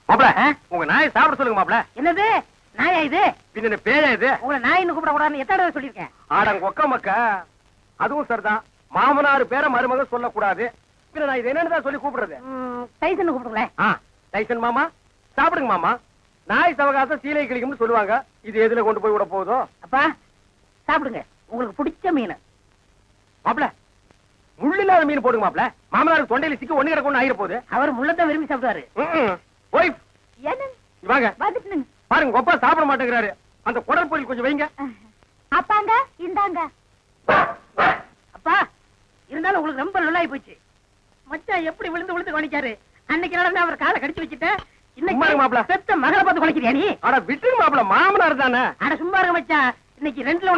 மாப்ள உங்க நாயை சாப்பிட சொல்லுங்க மாப்ள. என்னது நாயா இது? பின்ன பேயா இது? உங்களை நாயின்னு கூப்பிட கூடாதுன்னு எத்தனை தடவை சொல்லியிருக்கேன்? ஆடங்க ஒக்க மக்க. அதுவும் சரிதான். மாமனார் பேரை மருமக சொல்லக்கூடாது. பின்ன நான் இது என்னன்னு சொல்லி கூப்பிடுறது? டைசன் கூப்பிடுங்களேன். டைசன் மாமா சாப்பிடுங்க மாமா. நாய் சவகாசம் சீலை கிளிக்கும்னு சொல்லுவாங்க. இது எதுல கொண்டு போய் விட போகுதோ? அப்பா சாப்பிடுங்க, உங்களுக்கு பிடிச்ச மீன். மாப்ள முள்ளு இல்லாத மீன் போடுங்க மாப்ள. மாமனாருக்கு தொண்டையில சிக்கி ஒண்ணு கிடக்கும் ஆயிர போகுது. அவர் முள்ளத்தை விரும்பி சாப்பிடுவாரு. வாங்க பாருங்க, கொப்பா சாப்பிட மாட்டேங்கிறாரு. அந்த குடல் பொரியல் கொஞ்சம் வைங்க. அப்பாங்க இந்தாங்க. அப்பா இருந்தாலும் உங்களுக்கு ரொம்ப நல்லாயி போச்சு. மச்சான் எப்படி விழுந்து விழுந்து கவனிச்சாரு. அன்னைக்கு நடந்து அவர் காலை கடிச்சு வச்சுட்டேன். இன்னைக்கு மாப்ள பெத்த மகளை பார்த்து குலைக்கிறியா நீ? அட விட்டுங்க மாப்ள, மாமனார் தானே. அட சும்மா இருக்க மச்சான், இன்னைக்கு ரெண்டுல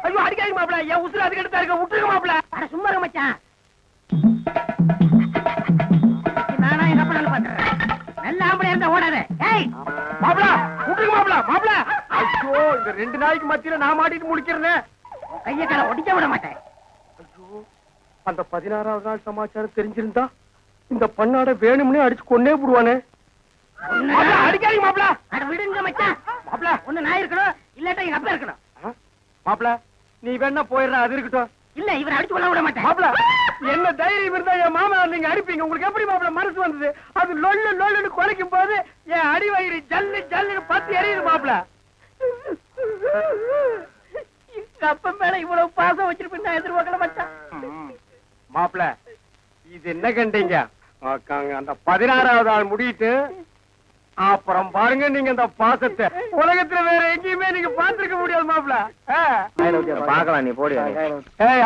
ஐயோ அடிக்காதீங்க மாப்ள, என் உசுறு அதுக்கு எடுத்தா இருக்க. விட்டுருங்க மாப்ள. அட சும்மா இருக்க மச்சான். நானா எங்க அப்பா நல்லா பாத்துறேன். நல்ல ஆம்பளை இருந்தா ஓடாத. ஏய் மாப்ள விட்டுருங்க மாப்ள. மாப்ள ஐயோ இந்த ரெண்டு நாய்க்கு மத்தியில நான் மாட்டிட்டு முடிக்கிறேன். கைய கால ஒடிக்க விட மாட்டேன். ஐயோ அந்த 16வது நாள் சமாச்சாரம் தெரிஞ்சிருந்தா இந்த பண்ணாட வேணும்னே அடிச்சு கொன்னே போடுவானே. அடிக்காதீங்க மாப்ள. அட விடுங்க மச்சான். மாப்ள ஒண்ணு நான் இருக்கணும், இல்லாட்டா எங்க அப்பா இருக்கணும். மாப்ள நீ வேணா போயிடுற, அது இருக்கட்டும். இல்ல இவரை அடிச்சு கொள்ள விட மாட்டேன். மாப்ள என்ன தைரியம் இருந்தா என் மாமனார் நீங்க அடிப்பீங்க? உங்களுக்கு எப்படி மாப்ள மனசு வந்தது? அது லொல்லு லொல்லுன்னு குலைக்கும் போது என் அடி வயிறு ஜல்லு ஜல்லுன்னு பத்தி எரியுது மாப்ள. எங்க அப்பா மேல இவ்வளவு பாசம் வச்சிருப்பேன் நான் எதிர்பார்க்கல மச்சான். மாப்ள இது என்ன கண்டீங்க? அந்த 16வது ஆள் முடிட்டு அப்புறம் பாருங்க நீங்க இந்த பாசத்தை உலகத்துல வேற எங்கேயுமே நீங்க பாத்துருக்க முடியாது மாப்ள. பாக்கலாம், நீ போடு.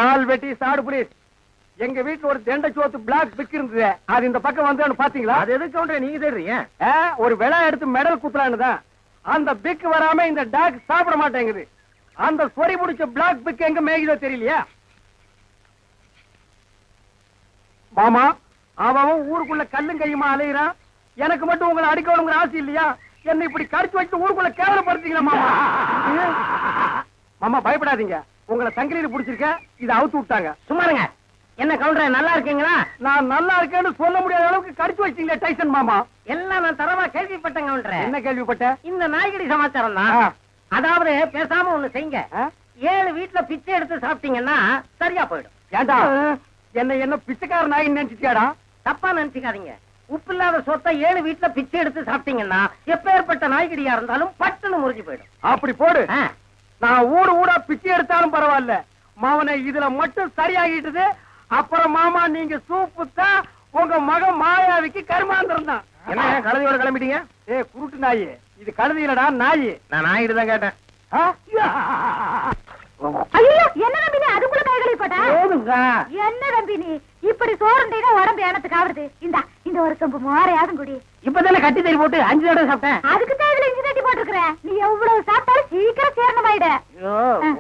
ஆள் வெட்டி சாடு புரியுது. எங்க வீட்டுல ஒரு தெண்டை சோத்து பிளாக் பிக் இருந்தது. அது இந்த பக்கம் வந்து பாத்தீங்களா? அது எதுக்கு கவுண்டர் நீங்க தேடுறீங்க? ஒரு விழா எடுத்து மெடல் குத்துறான்னு தான். அந்த பிக் வராம இந்த டாக் சாப்பிட மாட்டேங்குது. அந்த சொறி பிடிச்ச பிளாக் பிக் எங்க மேய்தோ தெரியலையா மாமா? அவன் ஊருக்குள்ள கல்லும் கையுமா அலையிறான். எனக்கு மட்டும் உங்களை அடிக்கணுங்கிற ஆசை இல்லையா? என்ன இப்படி கடிச்சு வச்சு ஊருக்குள்ள கேவலப்படுத்தீங்களா மாமா? மாமா பயப்படாதீங்க, உங்களை சங்கிலியில பிடிச்சிருக்க. இதை அவுத்து விட்டாங்க. சும்மாருங்க. என்ன கவுண்டர் நல்லா இருக்கீங்களா? நான் நல்லா இருக்கேன்னு சொல்ல முடியாத அளவுக்கு கடிச்சு வச்சீங்களே டைசன் மாமா. எல்லாம் நான் தரமா கேள்விப்பட்டேன் கவுண்டர். என்ன கேள்விப்பட்ட? இந்த நாய்கடி சமாச்சாரம் தான். அதாவது பேசாம ஒண்ணு செய்யுங்க. 7 வீட்டுல பிச்சை எடுத்து சாப்பிட்டீங்கன்னா சரியா போயிடும். ஏண்டா என்ன பிச்சைக்கார நாய் நினைச்சிட்டியாடா? தப்பா நினைச்சுக்காதீங்க. உப்பு இல்லாத சொத்தை 7 வீட்டுல பிச்சை எடுத்து சாப்பிட்டீங்கன்னா எப்பேற்பட்ட நாய்கடியா இருந்தாலும் பட்டுன்னு முறிஞ்சு போயிடும். அப்படி போடு. நான் ஊடா பிச்சை எடுத்தாலும் பரவாயில்ல, மாவனை இதுல மட்டும் சரியாகிட்டது. அப்புறம் மாமா நீங்க சூப்பு தான் உங்க மகன் மாயாவிக்கு கருமாந்திரம் தான். என்ன கழுதையோட கிளம்பிட்டீங்க? குருட்டு நாய் இது, கழுதை இல்லடா நாய். நான் நாயிட்டு தான் கேட்டேன். ஐயோ என்ன நம்பி நீ அதுக்குள்ள கைகளை போட்டா? என்ன நம்பி நீ இப்படி சோறுண்டீங்க உடம்பு எனத்துக்கு ஆகுது. இந்த ஒரு சொம்பு மோரையாதும் குடி. இப்பதானே கட்டி தறி போட்டு 5 தடவை சாப்பிட்டேன். அதுக்கு தான் இஞ்சி தட்டி போட்டுருக்கிற. நீ எவ்வளவு சாப்பிட்டாலும் சீக்கிரம் சேரணமாயிடு.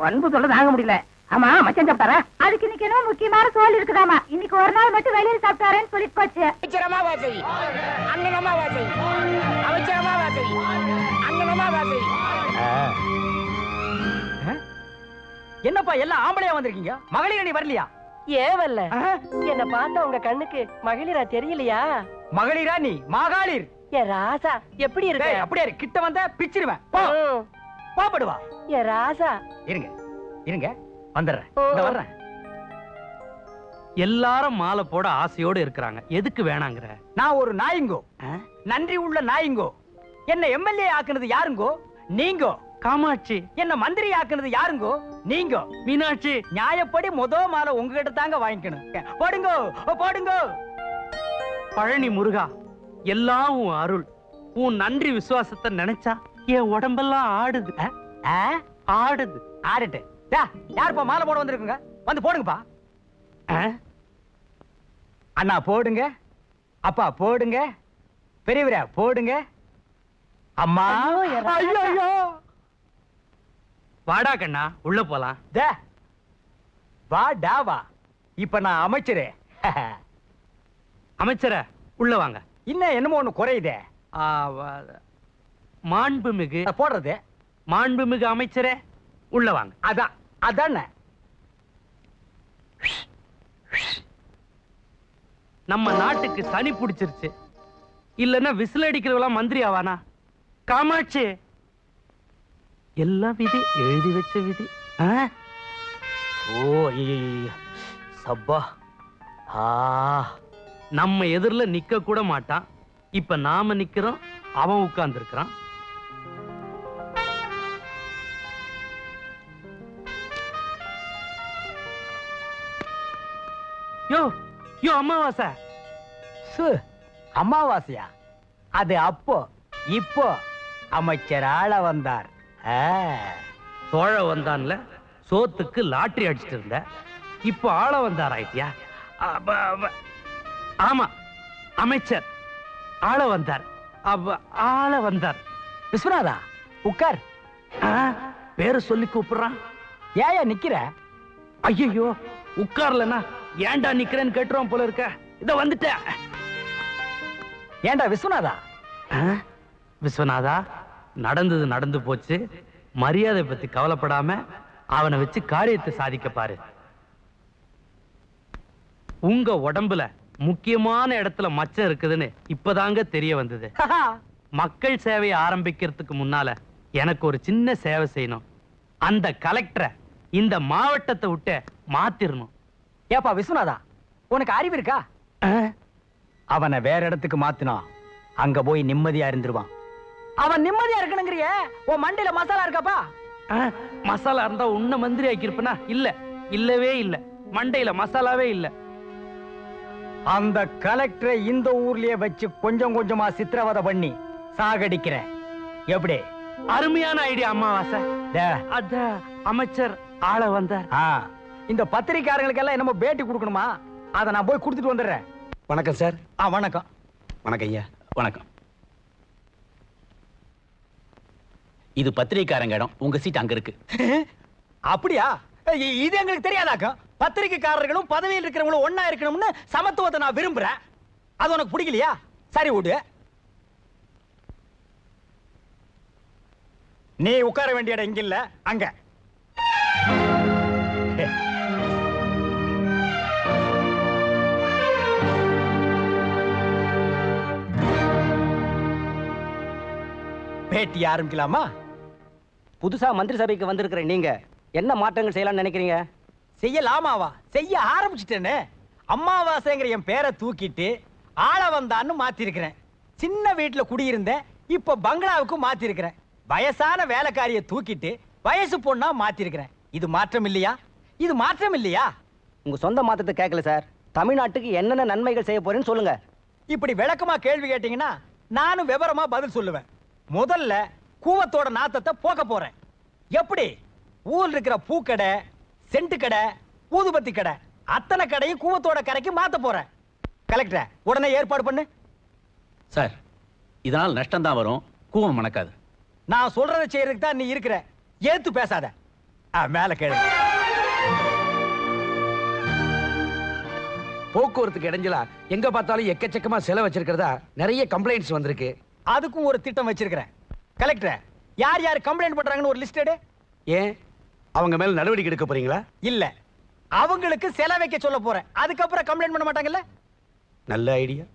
அன்பு சொல்ல தாங்க முடியல. ஆமா மச்சான் சாப்பிட்டாரா? அதுக்கு இன்னைக்கு என்ன முக்கியமான சோல் இருக்குதாமா. இன்னைக்கு ஒரு நாள் மட்டும் வெளியில சாப்பிட்டாரேன்னு சொல்லிட்டு போச்சு. அமைச்சரமா வாசை, அண்ணனமா வாசை, அமைச்சரமா வாசை, அண்ணனமா வாசை. என்னப்பா எல்லாம் ஆம்பளையா வந்திருக்கீங்க? மகளிர் அணி வரலையா? ஏவல்ல என்ன பார்த்தா உங்க கண்ணுக்கு மகளிரா தெரியலையா? மகளிரா நீ மகாளிர். ஏ ராசா எப்படி இருக்கு? அப்படியே கிட்ட வந்த பிச்சிருவேன். பாப்படுவா. ஏ ராசா இருங்க இருங்க வந்துடுறேன். வர்றேன். எல்லாரும் மாலை போட ஆசையோடு இருக்கிறாங்க. எதுக்கு வேணாங்கிற? நான் ஒரு நாயுங்கோ, நன்றி உள்ள நாயுங்கோ. என்ன எம்எல்ஏ ஆக்குனது யாருங்கோ? நீங்கோ. காமாட்சி என்ன மந்திரி ஆக்குனது யாருங்கோ? நீங்க. மீனாட்சி நியாயப்படி மாலை உங்ககிட்ட தாங்க வாங்கிக்கணும். போடுங்கோ போடுங்கோ. பழனி முருகா, எல்லாம் உன் அருள். உன் நன்றி விசுவாசத்தை நினைச்சா என் உடம்பெல்லாம் ஆடுது. ஆடுது. ஆடுட்டு யாருப்பா மாலை போட வந்திருக்குங்க? வந்து போடுங்கப்பா. அண்ணா போடுங்க, அப்பா போடுங்க, பெரியவரா போடுங்க. அம்மா ஐயோ. வாடா கண்ணா உள்ள போலாம். வா டாவா. இப்ப நான் அமைச்சரே. அமைச்சர உள்ள வாங்க. இன்னும் என்னமோ ஒண்ணு குறையுதே. மாண்புமிகு போடுறது. மாண்புமிகு அமைச்சரே உள்ள வாங்க. அதான் அதான. நம்ம நாட்டுக்கு சனி பிடிச்சிருச்சு. இல்லன்னா விசில் அடிக்கிறவெல்லாம் மந்திரி ஆவானா? காமாட்சி, எல்லாம் விதி, எழுதி வச்ச விதி. ஓ சப்பா, நம்ம எதிரில நிக்க கூட மாட்டான். இப்ப நாம நிக்கிறோம், அவன் உட்கார்ந்து இருக்கிறான். யோ யோ அமாவாசை. அமாவாசையா? அது அப்போ. இப்போ அமைச்சர் ஆள வந்தார். சோழ வந்தான்ல, சோத்துக்கு லாட்டரி அடிச்சிட்டு இருந்த, இப்போ ஆள வந்தார் ஆயிட்டியா? ஆமா, அமைச்சர் ஆள வந்தார். ஆள வந்தார். விஸ்வநாதா, உட்கார். பேரு சொல்லி கூப்பிடுறான். ஏயா நிக்கிற? ஐயோ, உட்கார்லனா ஏன்டா நிக்கிறேன்னு கேட்டுருவான் போல இருக்க. இத வந்துட்டேன். ஏண்டா விஸ்வநாதா? விஸ்வநாதா, நடந்தது நடந்து போச்சு. மரியாதை பத்தி கவலைப்படாம அவனை வச்சு காரியத்தை சாதிக்க பாரு. உங்க உடம்புல முக்கியமான இடத்துல மச்சம் இருக்குதுன்னு இப்பதாங்க தெரிய வந்தது. மக்கள் சேவையை ஆரம்பிக்கிறதுக்கு முன்னால எனக்கு ஒரு சின்ன சேவை செய்யணும். அந்த கலெக்டரை இந்த மாவட்டத்தை விட்டு மாத்திரணும். ஏப்பா விஸ்வநாதா, உனக்கு அறிவு இருக்கா? அவனை வேற இடத்துக்கு மாத்தினா அங்க போய் நிம்மதியா இருந்துருவான். அவன் நிம்மதியா இருக்கணுங்கிறிய, உன் மண்டையில மசாலா இருக்காப்பா? மசாலா இருந்தா உன்ன மந்திரி ஆக்கிருப்பனா? இல்ல, இல்லவே இல்ல, மண்டையில மசாலாவே இல்ல. அந்த கலெக்டரை இந்த ஊர்லயே வச்சு கொஞ்சம் கொஞ்சமா சித்திரவதை பண்ணி சாகடிக்கிறேன். எப்படி? அருமையான ஐடியா அமாவாசை. அத அமைச்சர் ஆள வந்தார். இந்த பத்திரிக்காரங்களுக்கு எல்லாம் என்னமோ பேட்டி கொடுக்கணுமா? அதை நான் போய் கொடுத்துட்டு வந்துடுறேன். வணக்கம் சார். வணக்கம். வணக்கம் ஐயா. வணக்கம். இது பத்திரிக்காரங்க இடம், உங்க சீட் அங்க இருக்கு. அப்படியா? இது எங்களுக்கு தெரியாதாக்கா? பத்திரிகைக்காரர்களும் பதவியில் இருக்கிறவங்களும் ஒன்னா இருக்கணும்னு சமத்துவத்தை நான் விரும்புறேன். அது உனக்கு பிடிக்கலையா? சரி விடு. நீ உட்கார வேண்டிய இடம் இங்க இல்ல, அங்க. பேட்டி ஆரம்பிக்கலாமா? புதுசா மந்திரி சபைக்கு வந்திருக்கிற நீங்க என்ன மாற்றங்கள் செய்யலாம்னு நினைக்கிறீங்க? செய்யலாமாவா? செய்ய ஆரம்பிச்சிட்டேன்னு. அம்மாவாசைங்கிற என் பேரை தூக்கிட்டு ஆள வந்தான்னு மாத்திருக்கிறேன். சின்ன வீட்டுல குடியிருந்தேன், இப்ப பங்களாவுக்கு மாத்திருக்கிறேன். வயசான வேலைக்காரியை தூக்கிட்டு வயசு பொண்ணா மாத்திருக்கிறேன். இது மாற்றம் இல்லையா? இது மாற்றம் இல்லையா? உங்க சொந்த மாற்றத்தை கேட்கல சார். தமிழ்நாட்டுக்கு என்னென்ன நன்மைகள் செய்ய போறேன்னு சொல்லுங்க. இப்படி விளக்கமா கேள்வி கேட்டீங்கன்னா நானும் விவரமா பதில் சொல்லுவேன். முதல்ல கூவத்தோட நாத்தத்தை போக்க போறேன். எப்படி? ஊர்ல இருக்கிற பூக்கடை, சென்ட் கடை, ஊதுபத்தி கடை, அத்தனை கடையும் கூவத்தோட கரைக்கு மாத்த போறேன். கலெக்டர், உடனே ஏற்பாடு பண்ணு. சார், இதனால் நஷ்டம் தான் வரும், கூவம் மணக்காது. நான் சொல்றதை செய்யறதுக்கு தான் நீ இருக்கிற. ஏத்து பேசாத. மேல கேளு. போக்குவரத்துக்கு இடைஞ்சலா எங்க பார்த்தாலும் எக்கச்சக்கமா செலவு வச்சிருக்கிறதா நிறைய கம்ப்ளைண்ட்ஸ் வந்திருக்கு. அதுக்கும் ஒரு திட்டம் வச்சிருக்கிறேன். கலெக்டர், யார் யார் கம்ப்ளைண்ட் பண்றாங்கன்னு ஒரு லிஸ்ட் எடு. ஏன், அவங்க மேல நடவடிக்கை எடுக்க போறீங்களா? இல்ல, அவங்களுக்கு செலவு வைக்க சொல்ல போறேன். அதுக்கப்புறம் கம்ப்ளைண்ட் பண்ண மாட்டாங்கல்ல? நல்ல ஐடியா.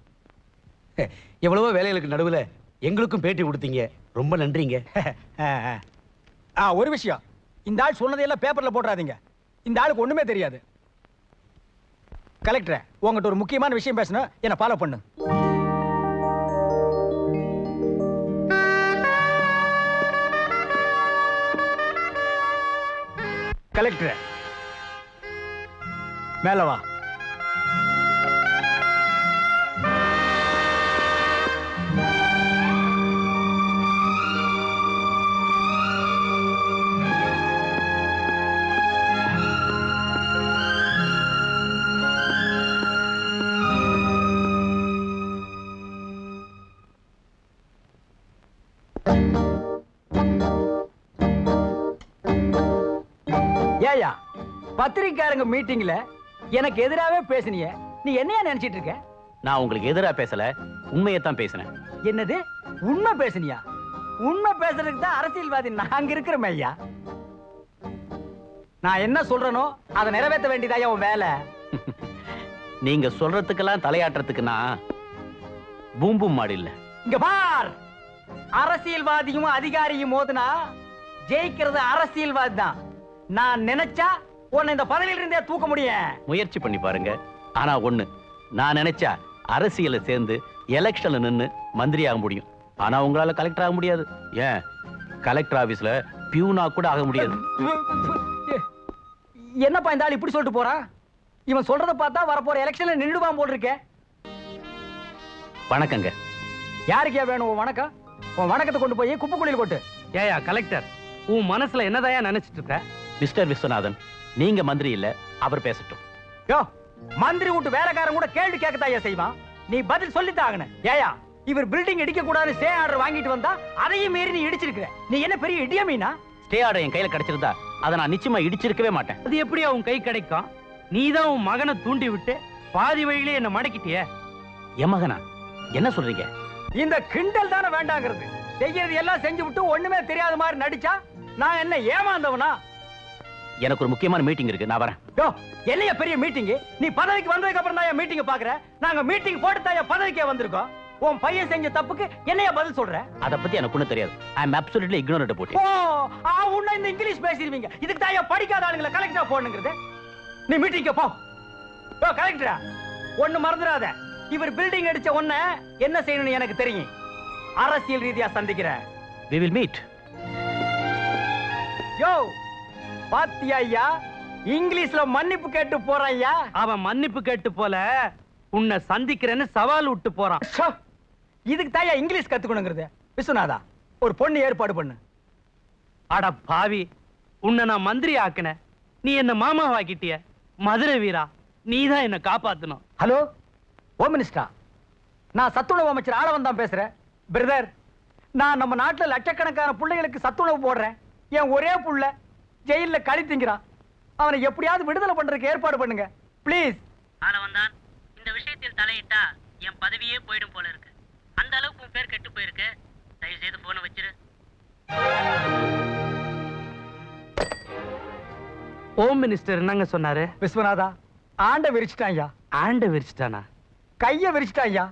எவ்வளவோ வேலைகளுக்கு நடுவுல எங்களுக்கும் பேட்டி கொடுத்தீங்க, ரொம்ப நன்றிங்க. ஒரு விஷயம், இந்த ஆள் சொன்னதையெல்லாம் பேப்பர்ல போடுறாதீங்க. இந்த ஆளுக்கு ஒண்ணுமே தெரியாது. கலெக்டர், உங்ககிட்ட ஒரு முக்கியமான விஷயம் பேசணும், என்ன ஃபாலோ பண்ணு. கலெக்டர், மேல வா. ஏயா, பத்திரிக்காரங்க மீட்டிங்ல எனக்கு எதிராவே பேசினிய, நீ என்னையா நினைச்சிட்டு இருக்க? நான் உங்களுக்கு எதிரா பேசல, உண்மையைத்தான் பேசினேன். என்னது உண்மை பேசினியா? உண்மை பேசுறதுக்கு தான் அரசியல்வாதி நாங்க இருக்கிறோம் ஐயா. நான் என்ன சொல்றேனோ அதை நிறைவேற்ற வேண்டியதாயா உன் வேலை. நீங்க சொல்றதுக்கெல்லாம் தலையாட்டுறதுக்கு நான் பூம்பும் மாடு இல்ல. இங்க பார், அரசியல்வாதியும் அதிகாரியும் மோதுனா ஜெயிக்கிறது அரசியல்வாதி தான். நான் நினைச்சா உன்னை இந்த பதவியில இருந்தே தூக்க முடியும். முயற்சி பண்ணி பாருங்க. ஆனா ஒண்ணு, நான் நினைச்சா அரசியல சேர்ந்து எலெக்ஷன்ல நின்னு மந்திரி ஆக முடியும். ஆனா உங்களால கலெக்டர் ஆக முடியாது. ஏன், கலெக்டர் ஆபீஸ்ல பியூனா கூட ஆக முடியாது. என்னப்பா இந்த ஆள் இப்படி சொல்லிட்டு போறான்? இவன் சொல்றத பார்த்தா வரப்போற எலெக்ஷன்ல நின்னுடுவான் போல் இருக்கே. வணக்கங்க. யாருக்கே வேணும் உன் வணக்கம்? உன் வணக்கத்தை கொண்டு போய் குப்பை குழியில் கொட்டு. ஏயா கலெக்டர், உன் மனசுல என்னதாயா நினைச்சிட்டு இருக்க? மிஸ்டர் விஸ்வநாதன், நீங்க மந்திரி இல்ல, அவர் பேசட்டும். யோ, மந்திரி வீட்டு வேலைக்காரன் கூட கேள்வி கேட்கத்தாயா செய்வான். நீ பதில் சொல்லித்தான் ஆகணும். ஏயா, இவர் பில்டிங் இடிக்க கூடாது ஸ்டே ஆர்டர் வாங்கிட்டு வந்தா அதையும் மீறி நீ இடிச்சிருக்கிற. நீ என்ன பெரிய இடியமீனா? ஸ்டே ஆர்டர் என் கையில கிடைச்சிருந்தா அதை நான் நிச்சயமா இடிச்சிருக்கவே மாட்டேன். அது எப்படி உன் கை கிடைக்கும்? நீதான் உன் மகனை தூண்டி விட்டு பாதி வழியிலே என்ன மடக்கிட்டிய. என் மகனா? என்ன சொல்றீங்க? இந்த கிண்டல் தானே வேண்டாங்கிறது. செய்யறது எல்லாம் செஞ்சு விட்டு ஒண்ணுமே தெரியாத மாதிரி நடிச்சா நான் என்ன ஏமாந்தவனா? எனக்கு ஒரு முக்கியமான மீட்டிங் இருக்கு, நான் வரேன். யோ, என்னைய பெரிய மீட்டிங்? நீ பதவிக்கு வந்ததுக்கு அப்புறம் தான் மீட்டிங் பாக்குற. நாங்க மீட்டிங் போட்டு தான் பதவிக்கே வந்திருக்கோம். உன் பையன் செஞ்ச தப்புக்கு என்னைய பதில் சொல்ற? அத பத்தி எனக்கு ஒண்ணும் தெரியாது. ஐ அம் அப்சல்யூட்லி இக்னோரன்ட் போட்டு. ஓ, உன்ன இந்த இங்கிலீஷ் பேசிடுவீங்க. இதுக்கு தான் படிக்காத ஆளுங்களை கலெக்டரா போடணுங்கிறது. நீ மீட்டிங்க போ. யோ கலெக்டரா, ஒண்ணு மறந்துடாத. இவர் பில்டிங் அடிச்ச ஒண்ண என்ன செய்யணும்னு எனக்கு தெரியும். அரசியல் ரீதியா சந்திக்கிறேன். We will meet. யோ, பாத்தியா ஐயா, இங்கிலீஷ்ல மன்னிப்பு கேட்டு போறான் ஐயா. அவன் மன்னிப்பு கேட்டு போல உன்னை சந்திக்கிறேன்னு சவால் விட்டு போறான். இதுக்கு தாயா இங்கிலீஷ் கத்துக்கணுங்கிறது. விஸ்வநாதா, ஒரு பொண்ணு ஏற்பாடு பண்ணு. அட பாவி, உன்னை நான் மந்திரி ஆக்கின, நீ என்ன மாமாவாக்கிட்டிய. மதுரை வீரா, நீதான் என்ன காப்பாத்தணும். ஹலோ, ஹோம் மினிஸ்டரா? நான் சத்துணவு அமைச்சர் ஆளவன் தான் பேசுறேன். பிரதர், நான் நம்ம நாட்டுல லட்சக்கணக்கான பிள்ளைகளுக்கு சத்துணவு போடுறேன். என் ஒரே புள்ள ஜெயில களி திங்கிறான். அவனை எப்படியாவது விடுதலை பண்றதுக்கு ஏற்பாடு பண்ணுங்க ப்ளீஸ். ஆளவந்தான், இந்த விஷயத்தில் தலையிட்டா என் பதவியே போயிடும் போல இருக்கு. அந்த அளவுக்கு உன் பேர் கெட்டு போயிருக்கு. தயவு செய்து போனை வச்சிரு. ஹோம் மினிஸ்டர் என்னங்க சொன்னாரு? விஸ்வநாதா, ஆண்ட விரிச்சிட்டான் ஐயா. ஆண்ட விரிச்சிட்டானா? கைய விரிச்சிட்டான் ஐயா.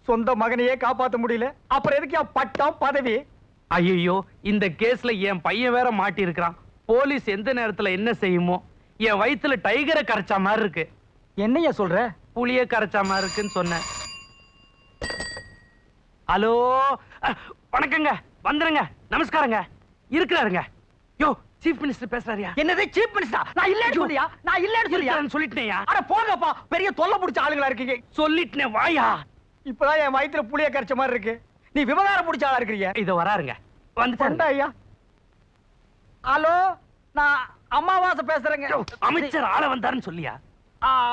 சொந்த மகனையே காப்பாத்த முடியல, அப்புறம் எதுக்கு பட்டம் பதவி? ஐயோ, இந்த கேஸ்ல என் பையன் வேற மாட்டி இருக்கிறான். போலீஸ் எந்த நேரத்துல என்ன செய்யுமோ. என் வயித்துல டைகரை கரைச்சா மாதிரி இருக்கு. என்னையா சொல்ற? புளிய கரைச்சா மாதிரி இருக்குன்னு சொன்னேன். ஹலோ, வணக்கங்க, வந்துருங்க, நமஸ்காரங்க. இருக்கிறாருங்க. யோ, சீஃப் மினிஸ்டர் பேசுறாரியா? என்னது சீஃப் மினிஸ்டர்? நான் இல்லன்னு சொல்லியா? நான் இல்லன்னு சொல்லியா? சொல்லிட்டேயா? அட போங்கப்பா, பெரிய தொல்லை பிடிச்ச ஆளுங்களா இருக்கீங்க. சொல்லிட்டேன், வாயா. இப்பதான் என் வயித்துல புளிய கரைச்ச மாதிரி இருக்கு. நீ விவகாரம் பிடிச்ச ஆளா இருக்கிறீங்க. இத வராருங்க, வந்து ஐயா. ஹலோ, நான் அம்மாவாசை பேசுறேங்க. அமைச்சர் ஆள வந்தாருன்னு சொல்லியா?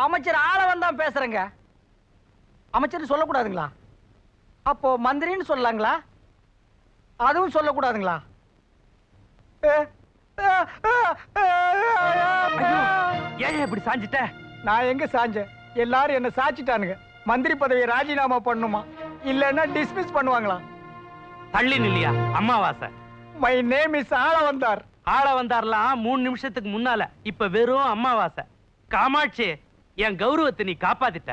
அமைச்சர் ஆளவன் தான் பேசுறேங்க. அமைச்சர் சொல்லக்கூடாதுங்களா? அப்போ மந்திரின்னு சொல்லலாங்களா? அதுவும் சொல்லக்கூடாதுங்களா? ஏன் இப்படி சாஞ்சிட்ட? நான் எங்க சாஞ்சேன்? எல்லாரும் என்ன சாச்சிட்டானுங்க. மந்திரி பதவியை ராஜினாமா பண்ணுமா, இல்லன்னா டிஸ்மிஸ் பண்ணுவாங்களா? தள்ளி நில்லையா அம்மாவாசை. My name is Alavandar. ஆள வந்தார்லாம் 3 நிமிஷத்துக்கு முன்னால. இப்ப வெறும் அம்மாவாசை. காமாட்சி, என் கௌரவத்தை நீ காப்பாத்திட்ட.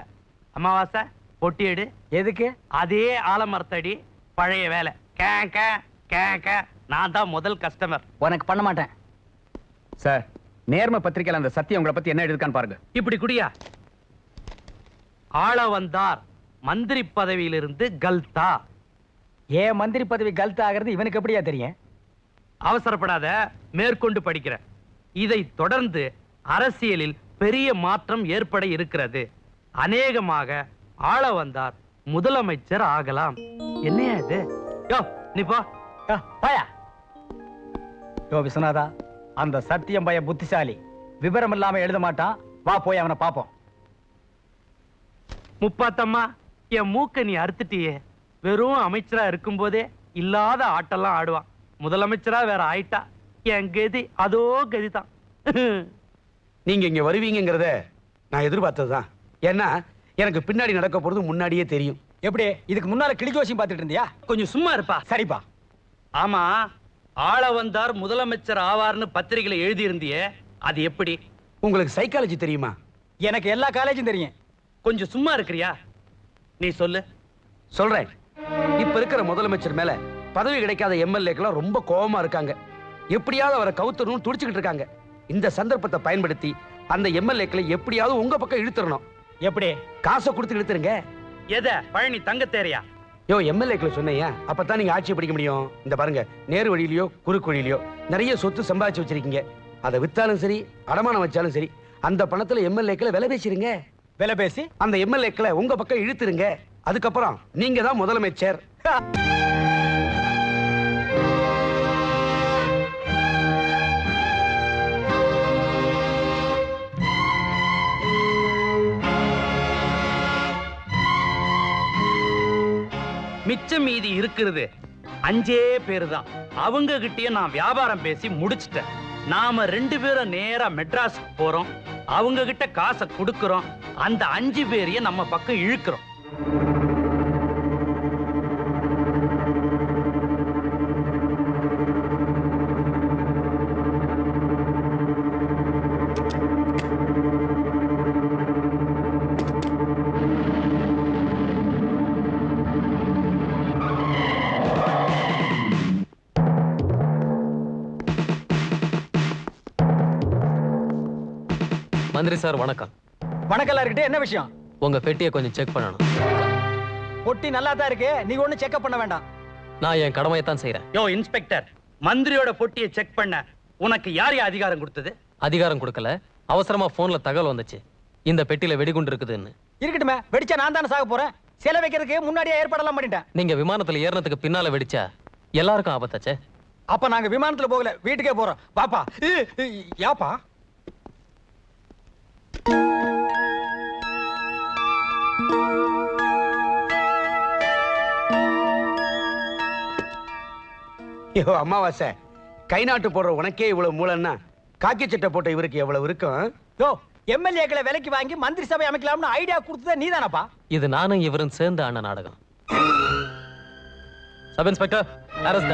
அம்மாவாசை, பொட்டி எடு. எதுக்கு? அதே ஆலமரத்தடி, பழைய வேலை. கேக்க நான் தான் முதல் கஸ்டமர். உனக்கு பண்ண மாட்டேன் சார். நேர்ம பத்திரிகையில அந்த சத்தியம் உங்களை பத்தி என்ன எழுதுக்கான்னு பாருங்க. இப்படி குடியா. ஆள வந்தார் மந்திரி பதவியிலிருந்து கல்தா. ஏன் மந்திரி பதவி கல்தா ஆகிறது இவனுக்கு எப்படியா தெரியும்? அவசரப்படாத, மேற்கொண்டு படிக்கிற. இதை தொடர்ந்து அரசியலில் பெரிய மாற்றம் ஏற்பட இருக்கிறது. அநேகமாக ஆள வந்தார் முதலமைச்சர் ஆகலாம். என்னையா இது? யோ, நீ போ. பாயா. யோ விஸ்வநாதா, அந்த சத்தியம் பைய புத்திசாலி. விவரம் இல்லாம எழுத மாட்டான். வா போய் அவனை பாப்போம். முப்பாத்தம்மா, என் மூக்க நீ அறுத்துட்டியே. வெறும் அமைச்சரா இருக்கும் போதே இல்லாத ஆட்டெல்லாம் ஆடுவான். முதலமைச்சரா வேற ஆயிட்டா என் கதி அதோ கதிதான். நீங்க இங்க வருவீங்கிறத நான் எதிர்பார்த்ததுதான். ஏன்னா எனக்கு பின்னாடி நடக்க போறது முன்னாடியே தெரியும். எப்படி? இதுக்கு முன்னால கிளிஜோசியம் பார்த்துட்டு இருந்தியா? கொஞ்சம் சும்மா இருப்பா. சரிப்பா. ஆமா, ஆள வந்தார் முதலமைச்சர் ஆவார்னு பத்திரிகையில எழுதி இருந்தியே, அது எப்படி? உங்களுக்கு சைக்காலஜி தெரியுமா? எனக்கு எல்லா காலேஜும் தெரியும். கொஞ்சம் சும்மா இருக்கிறியா? நீ சொல்லு. சொல்றேன். இப்ப இருக்கிற முதலமைச்சர் மேல பதவி கிடைக்காத எம்எல்ஏக்கெல்லாம் ரொம்ப கோபமா இருக்காங்க. எப்படியாவது அவரை கவுத்தரணும்னு துடிச்சுக்கிட்டு இருக்காங்க. இந்த சந்தர்ப்பத்தை பயன்படுத்தி அந்த எம்எல்ஏக்களை எப்படியாவது உங்க பக்கம் இழுத்துறணும். எப்படி? காசை கொடுத்து இழுத்துருங்க. எதை? பழனி தங்கத்தேரியா? யோ, எம்எல்ஏக்களை சொன்னையா, அப்பதான் நீங்க ஆட்சியை பிடிக்க முடியும். இந்த பாருங்க, நேரு வழியிலயோ குறுக்கு வழியிலயோ நிறைய சொத்து சம்பாதிச்சு வச்சிருக்கீங்க. அதை வித்தாலும் சரி, அடமானம் வச்சாலும் சரி, அந்த பணத்துல எம்எல்ஏக்களை விலை பேசிருங்க. விலை பேசி அந்த எம்எல்ஏக்களை உங்க பக்கம் இழுத்துருங்க. அதுக்கப்புறம் நீங்க தான் முதலமைச்சர். மிச்சம் மீதி இருக்கிறது 5 பேரு தான். அவங்க கிட்டயே நான் வியாபாரம் பேசி முடிச்சிட்டேன். நாம 2 பேரும் நேரா மெட்ராஸுக்கு போறோம். அவங்க கிட்ட காசை கொடுக்கிறோம். அந்த 5 பேரையும் நம்ம பக்கம் இழுக்கிறோம். மந்திரி சார் வணக்கம். வணக்கம். இருக்கட்டும், என்ன விஷயம்? உங்க பெட்டியை கொஞ்சம் செக் பண்ணணும். பொட்டி நல்லா தான் இருக்கு, நீங்க ஒண்ணும் செக்அப் பண்ண வேண்டாம். நான் என் கடமையை தான் செய்யறேன். யோ இன்ஸ்பெக்டர், மந்திரியோட பொட்டியை செக் பண்ண உனக்கு யார் அதிகாரம் கொடுத்தது? அதிகாரம் கொடுக்கல, அவசரமா போன்ல தகவல் வந்துச்சு, இந்த பெட்டியில வெடிகுண்டு இருக்குதுன்னு. இருக்கட்டுமே, வெடிச்சா நான் தானே சாக போறேன். சிலை வைக்கிறதுக்கு முன்னாடியே ஏற்பாடெல்லாம் பண்ணிட்டேன். நீங்க விமானத்துல ஏறினதுக்கு பின்னால வெடிச்சா எல்லாருக்கும் ஆபத்தாச்சே. அப்ப நாங்க விமானத்துல போகல, வீட்டுக்கே போறோம். பாப்பா. யாப்பா? ஐயோ அமாவாசை, கை நாட்டு போடுற உனக்கே இவ்வளவு மூலன்னா காக்கி சட்டை போட்ட இவருக்கு எவ்வளவு இருக்கும்? யோ, எம்எல்ஏக்களை விலைக்கு வாங்கி மந்திரி சபை அமைக்கலாம்னு ஐடியா கொடுத்ததே நீதானப்பா? இது நானும் இவரும் சேர்ந்து ஆன நாடகம். Sub inspector, arrest.